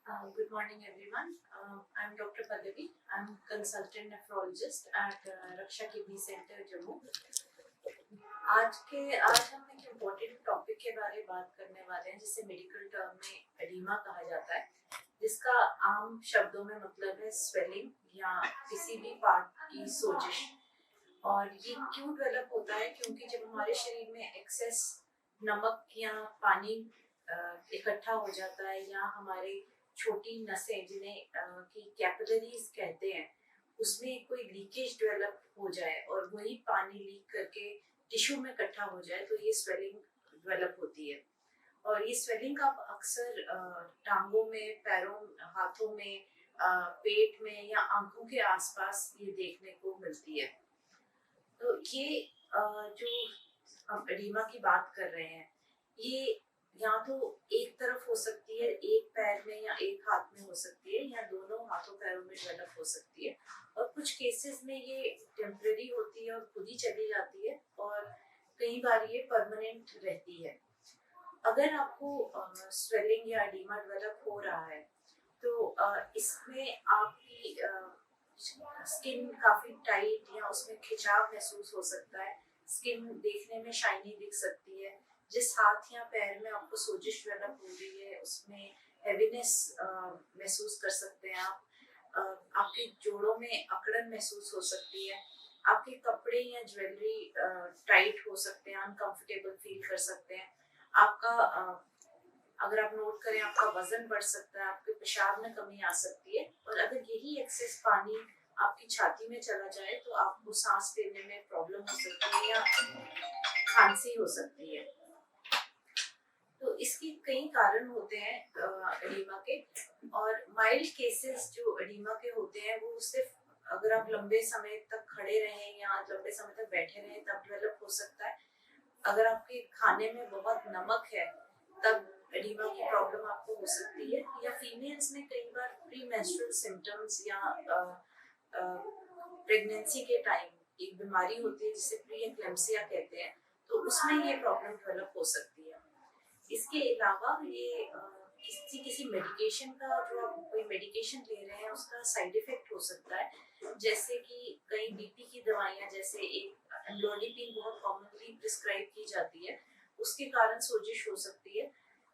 Good morning, everyone. I'm Dr. Pallavi. I'm consultant nephrologist at Raksha Kidney Center, Jammu. आज हम एक important topic के बारे में बात करने वाले हैं जिसे मेडिकल टर्म में एडीमा कहा जाता है, जिसका आम शब्दों में मतलब है स्वेलिंग या किसी भी पार्ट की सोजिश। और ये क्यों डेवलप होता है? क्योंकि जब हमारे शरीर में एक्सेस नमक या पानी इकट्ठा हो जाता है या हमारे छोटी नसें जिन्हें की कैपिलरीज कहते हैं, उसमें कोई लीकेज डेवलप हो जाए और वही पानी लीक करके टिश्यू में इकट्ठा हो जाए तो ये स्वेलिंग डेवलप होती है। और ये स्वेलिंग आप अक्सर टांगों में, पैरों, हाथों में, पेट में या आंखों के आसपास ये देखने को मिलती है। तो ये जो हम एडिमा की बात कर रहे हैं, ये या तो एक तरफ हो सकती है, एक पैर में या एक हाथ में हो सकती है, या दोनों हाथों पैरों में डेवलप हो सकती है। और कुछ केसेस में ये टेम्परेरी होती है और खुद ही चली जाती है, और कई बार ये परमानेंट रहती है। अगर आपको स्वेलिंग या एडिमा डेवलप हो रहा है तो इसमें आपकी स्किन काफी टाइट या उसमें खिंचाव महसूस हो सकता है। स्किन देखने में शाइनी दिख सकती है। जिस हाथ या पैर में आपको सोजिश डेवलप हो रही है उसमें हेवीनेस महसूस कर सकते हैं आप। आपके जोड़ों में अकड़न महसूस हो सकती है। आपके कपड़े या ज्वेलरी टाइट हो सकते हैं, अनकंफर्टेबल फील कर सकते हैं। आपका अगर आप नोट करें, आपका वजन बढ़ सकता है, आपके पेशाब में कमी आ सकती है। और अगर यही एक्सेस पानी आपकी छाती में चला जाए तो आपको सांस लेने में प्रॉब्लम हो सकती है या खांसी हो सकती है। तो इसके कई कारण होते हैं एडिमा के। और माइल्ड केसेस जो एडिमा के होते हैं वो सिर्फ अगर आप लंबे समय तक खड़े रहें या लंबे समय तक बैठे रहें तब डेवलप हो सकता है। अगर आपके खाने में बहुत नमक है तब एडिमा की प्रॉब्लम आपको हो सकती है। या फीमेल्स में कई बार प्री मेंस्ट्रुअल सिम्टम्स या प्रेगनेंसी के टाइम एक बीमारी होती है जिसे प्री एक्लेम्सिया कहते हैं, तो उसमें ये प्रॉब्लम डेवलप हो सकती है। इसके अलावा ये किसी किसी मेडिकेशन का, जो आप कोई मेडिकेशन ले रहे हैं उसका साइड इफेक्ट हो सकता है। जैसे कि कई बीपी की दवाइयाँ, जैसे एक एम्लोडिपिन बहुत कॉमनली प्रिस्क्राइब की जाती है, उसके कारण सोजिश हो सकती है।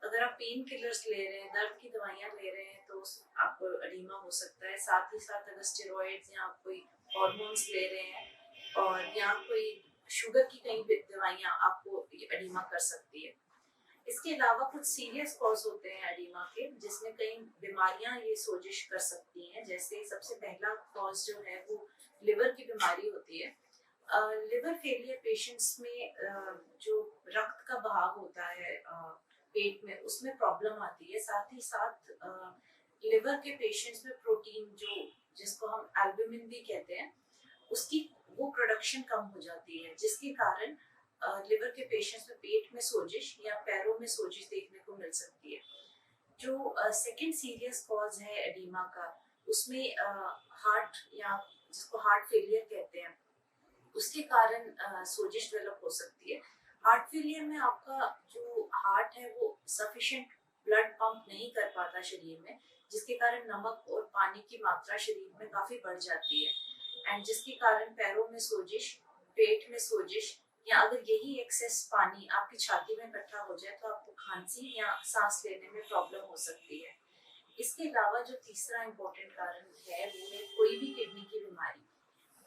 अगर आप पेन किलर्स ले रहे हैं, दर्द की दवाइयाँ ले रहे हैं तो आपको एडिमा हो सकता है। साथ ही साथ अगर स्टेरॉइड्स या आप कोई हॉर्मोन्स ले रहे हैं और या कोई शुगर की कई दवाइयाँ आपको एडिमा कर सकती है। इसके अलावा कुछ सीरियस कॉज होते हैं एडिमा के, जिसमें कई बीमारियां ये सोजिश कर सकती हैं। जैसे सबसे पहला कॉज जो है वो लिवर की बीमारी होती है। लिवर फेलियर पेशेंट्स में जो रक्त का बहाव होता है पेट में, उसमें प्रॉब्लम आती है। साथ ही साथ लिवर के पेशेंट्स में प्रोटीन, जो जिसको हम एल्बुमिन भी कहते हैं, उसकी वो प्रोडक्शन कम हो जाती है, जिसके कारण लिवर के पेशेंट्स में पेट में सोजिश या पैरों में सोजिश देखने को मिल सकती है। जो सेकंड सीरियस कॉज है एडिमा का, उसमें हार्ट या जिसको हार्ट फेलियर कहते हैं, उसके कारण सोजिश डेवलप हो सकती है। हार्ट फेलियर में आपका जो हार्ट है वो सफिशिएंट ब्लड पंप नहीं कर पाता शरीर में, जिसके कारण नमक और पानी की मात्रा शरीर में काफी बढ़ जाती है, एंड जिसके कारण पैरों में सोजिश, पेट में सोजिश, या अगर यही एक्सेस पानी आपकी छाती में इकट्ठा हो जाए तो आपको खांसी या सांस लेने में प्रॉब्लम हो सकती है। इसके अलावा जो तीसरा इम्पोर्टेंट कारण है वो है कोई भी किडनी की बीमारी।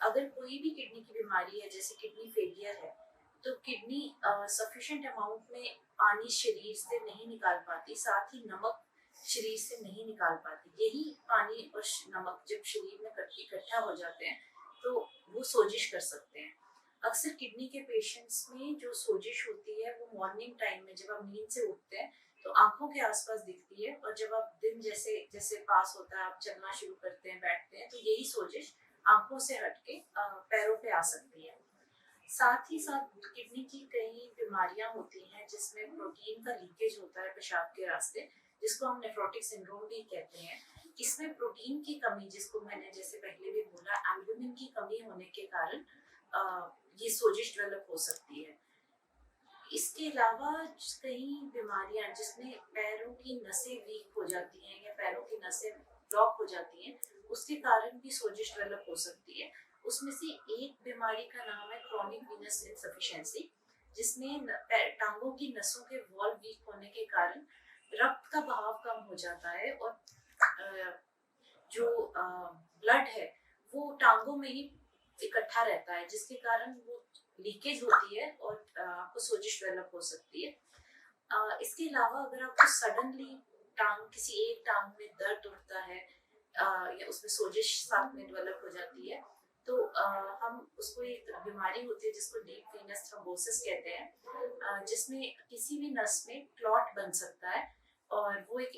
अगर कोई भी किडनी की बीमारी है, जैसे किडनी फेलियर है, तो किडनी सफिशिएंट अमाउंट में पानी शरीर से नहीं निकाल पाती, साथ ही नमक शरीर से नहीं निकाल पाती। यही पानी और नमक जब शरीर में इकट्ठा हो जाते हैं तो वो सोजिश कर सकते हैं। अक्सर किडनी के पेशेंट्स में जो सोजिश होती है वो मॉर्निंग टाइम में जब आप नींद से उठते हैं तो आंखों के आसपास दिखती है, और जब आप दिन जैसे जैसे पास होता है, आप चलना शुरू करते हैं, बैठते हैं, तो यही सोजिश आंखों से हटके पैरों पे आ सकती है। साथ ही साथ किडनी की कई बीमारियां होती हैं जिसमें प्रोटीन का लीकेज होता है पेशाब के रास्ते, जिसको हम नेफ्रोटिक सिंड्रोम भी कहते हैं। इसमें प्रोटीन की कमी, जिसको मैंने जैसे पहले भी बोला, एल्बुमिन की कमी होने के कारण ये सोजिश डेवलप हो सकती है। इसके अलावा कई बीमारियां जिसमें पैरों की नसें वीक हो जाती हैं या पैरों की नसें ब्लॉक हो जाती हैं, उसके कारण भी सोजिश डेवलप हो सकती है। उसमें से एक बीमारी का नाम है क्रॉनिक वीनस इनसफिशिएंसी, जिसमें टांगों की नसों के वॉल वीक होने के कारण रक्त का बहाव कम हो जाता है और जो ब्लड है वो टांगों में ही इकट्ठा रहता है, जिसके कारण वो लीकेज होती है और आपको सोजिश डेवलप हो सकती है। इसके अलावा अगर आपको सडनली किसी एक टांग में दर्द उठता है या उसमें सोजिश साथ में डेवलप हो जाती है, तो हम उसको एक बीमारी होती है जिसको डीप वेनस थ्रोम्बोसिस कहते हैं, जिसमें किसी भी नस में क्लॉट बन सकता है और वो एक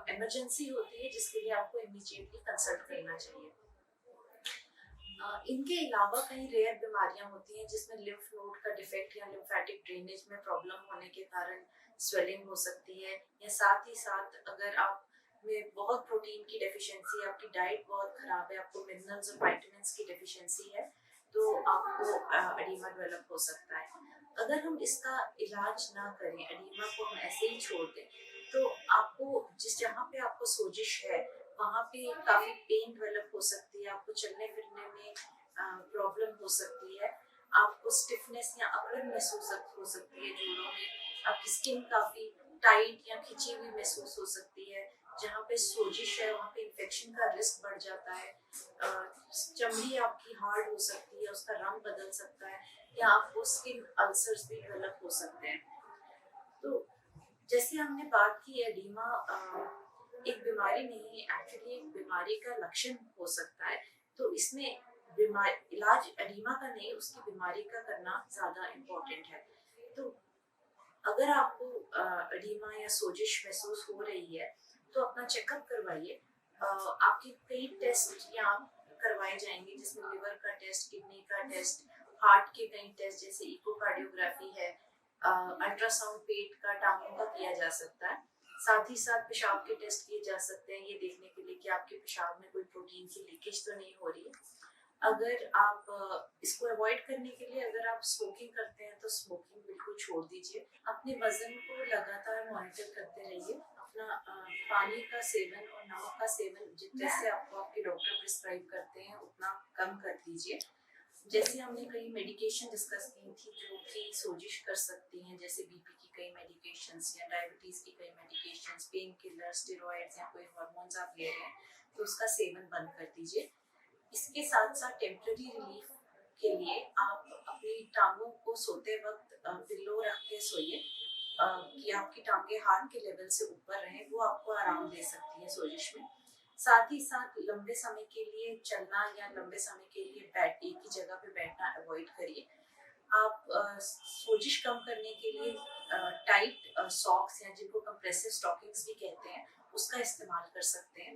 इमरजेंसी होती है जिसके लिए आपको इमीडिएटली कंसल्ट करना चाहिए। इनके अलावा कई रेयर बीमारियां होती हैं जिसमें लिम्फ नोड का डिफेक्ट या लिम्फेटिक ड्रेनेज में प्रॉब्लम होने के कारण स्वेलिंग हो सकती है, या साथ ही साथ अगर आप में बहुत प्रोटीन की डेफिशिएंसी है, आपकी डाइट बहुत खराब है, आपको मिनरल्स और विटामिन्स की डेफिशिएंसी है, तो आपको एडीमा डेवलप हो सकता है। अगर हम इसका इलाज ना करें, एडीमा को हम ऐसे ही छोड़ दें, तो आपको जिस जहाँ पे आपको सोजिश है वहाँ पे काफी पेन डेवलप हो सकती है, आपको चलने फिरने में प्रॉब्लम हो सकती है, आपको स्टिफनेस या अकड़न महसूस हो सकती है जोड़ों में, आपकी स्किन काफी टाइट या खिंची हुई महसूस हो सकती है, जहाँ पे सोजिश है वहाँ पे इन्फेक्शन का रिस्क बढ़ जाता है, चमड़ी आपकी हार्ड हो सकती है, उसका रंग बदल सकता है, या आपको स्किन अल्सर्स भी डेवलप हो सकते हैं। तो जैसे हमने बात की एडीमा एक बीमारी नहीं, एक्चुअली एक बीमारी का लक्षण हो सकता है, तो इसमें इलाज एडीमा का नहीं, उसकी बीमारी का करना ज्यादा इम्पोर्टेंट है। तो अगर आपको एडीमा या सोजिश महसूस हो रही है तो अपना चेकअप करवाइए। आपके कई टेस्ट यहाँ करवाए जाएंगे जिसमें लिवर का टेस्ट, किडनी का टेस्ट, हार्ट के कई टेस्ट जैसे इकोकार्डियोग्राफी है, अल्ट्रासाउंड पेट का, टांगों का किया जा सकता है। साथ ही साथ पेशाब के टेस्ट किए जा सकते हैं ये देखने के लिए कि आपके पेशाब में कोई प्रोटीन की लीकेज तो नहीं हो रही है। अगर आप इसको अवॉइड करने के लिए अगर आप स्मोकिंग करते हैं तो स्मोकिंग बिल्कुल छोड़ दीजिए। अपने वजन को लगातार मॉनिटर करते रहिए। अपना पानी का सेवन और नमक का सेवन जैसे आपको आपके डॉक्टर प्रिस्क्राइब करते हैं उतना कम कर दीजिए। जैसे हमने कई मेडिकेशन डिस्कस की थी जो कि सोजिश कर सकती हैं, जैसे बीपी की कई मेडिकेशंस या डायबिटीज की कई मेडिकेशंस, पेन किलर, स्टेरॉइड्स या कोई हार्मोन्स आप ले रहे हैं तो उसका सेवन बंद कर दीजिए। इसके साथ साथ टेम्पररी रिलीफ के लिए आप अपनी टांगों को सोते वक्त पिल्लो रख के सोइए कि आपकी टांगे हार्ट के लेवल से ऊपर रहें, वो आपको आराम दे सकती है सोजिश में। साथ ही साथ लंबे समय के लिए चलना या लंबे समय के लिए एक ही जगह पे बैठना अवॉइड करिए। आप सोजिश कम करने के लिए टाइट सॉक्स या जिनको कंप्रेसिव स्टॉकिंग्स भी कहते हैं उसका इस्तेमाल कर सकते हैं।